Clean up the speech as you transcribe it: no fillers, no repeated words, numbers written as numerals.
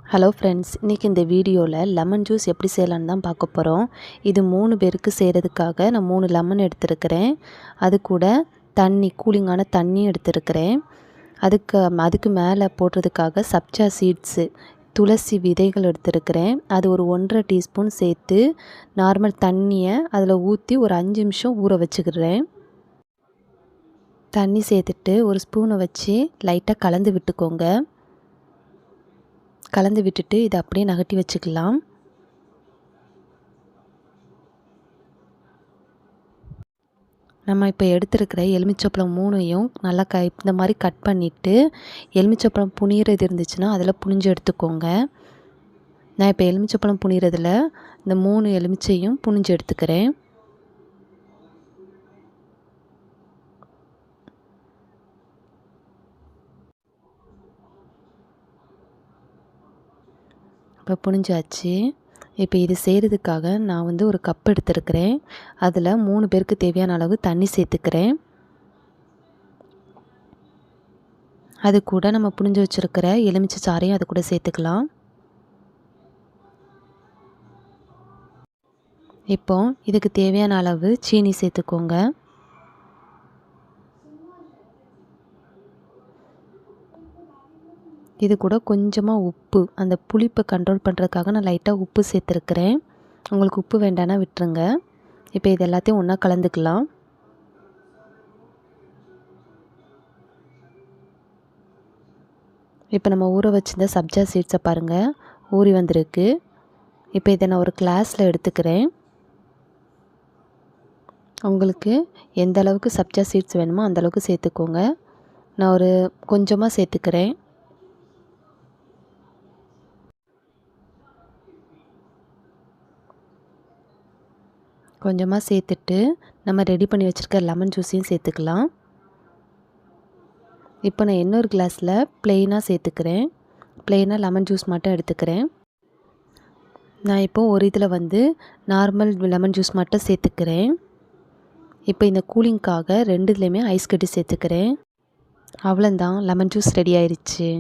Hello friends, இன்றைக்கி இந்த வீடியோவில் லெமன் ஜூஸ் எப்படி செய்யலான்னு தான் பார்க்க போகிறோம். இது 3 பேருக்கு செய்கிறதுக்காக நான் 3 லெமன் எடுத்துருக்கிறேன். அது கூட தண்ணி, கூலிங்கான தண்ணி எடுத்துருக்கிறேன். அதுக்கு மேலே போடுறதுக்காக சப்ஜா சீட்ஸு, துளசி விதைகள் எடுத்துருக்கிறேன். அது ஒரு 1.5 டீஸ்பூன் சேர்த்து நார்மல் தண்ணியை அதில் ஊற்றி ஒரு 5 நிமிஷம் ஊற வச்சுக்கிறேன். தண்ணி சேர்த்துட்டு ஒரு ஸ்பூனை வச்சு லைட்டாக கலந்து விட்டுக்கோங்க. கலந்து விட்டுட்டு இதை அப்படியே நகட்டி வச்சுக்கலாம். நம்ம இப்போ எடுத்துருக்கிற எலுமிச்சப்பழம் 3ஐயும் நல்லா இந்த மாதிரி கட் பண்ணிவிட்டு, எலுமிச்சப்பழம் புனிகிறது இருந்துச்சுன்னா அதில் புனிஞ்சு எடுத்துக்கோங்க. நான் இப்போ எலுமிச்சப்பழம் புனிகிறதுல இந்த 3 எலுமிச்சையும் புனிஞ்சு எடுத்துக்கிறேன். இப்போ புனிஞ்சாச்சு. இப்போ இது செய்கிறதுக்காக நான் ஒரு கப் எடுத்துருக்கிறேன். அதில் 3 பேருக்கு தேவையான அளவு தண்ணி சேர்த்துக்கிறேன். அது கூட நம்ம புனிஞ்சு வச்சுருக்கிற எலுமிச்சை சாறையும் அது கூட சேர்த்துக்கலாம். இப்போ இதுக்கு தேவையான அளவு சீனி சேர்த்துக்கோங்க. இது கூட கொஞ்சமாக உப்பு, அந்த புளிப்பை கண்ட்ரோல் பண்ணுறதுக்காக நான் லைட்டாக உப்பு சேர்த்துருக்கிறேன். உங்களுக்கு உப்பு வேண்டானா விட்டுருங்க. இப்போ இது எல்லாத்தையும் ஒன்றா கலந்துக்கலாம். இப்போ நம்ம ஊற வச்சிருந்த சப்ஜா சீட்ஸை பாருங்கள், ஊறி வந்திருக்கு. இப்போ இதை நான் ஒரு கிளாஸில் எடுத்துக்கிறேன். உங்களுக்கு எந்த அளவுக்கு சப்ஜா சீட்ஸ் வேணுமோ அந்தளவுக்கு சேர்த்துக்கோங்க. நான் ஒரு கொஞ்சமாக சேர்த்துக்கிறேன். கொஞ்சமாக சேர்த்துட்டு நம்ம ரெடி பண்ணி வச்சுருக்க லெமன் ஜூஸையும் சேர்த்துக்கலாம். இப்போ நான் இன்னொரு கிளாஸில் ப்ளெயினாக சேர்த்துக்கிறேன். ப்ளெயினாக லெமன் ஜூஸ் மட்டும் எடுத்துக்கிறேன். நான் இப்போது ஒரு இதில் நார்மல் லெமன் ஜூஸ் மட்டும் சேர்த்துக்கிறேன். இப்போ இந்த கூலிங்க்காக 2 இதுலேயுமே ஐஸ் கட்டி சேர்த்துக்கிறேன். அவ்வளோதான், லெமன் ஜூஸ் ரெடி ஆயிடுச்சு.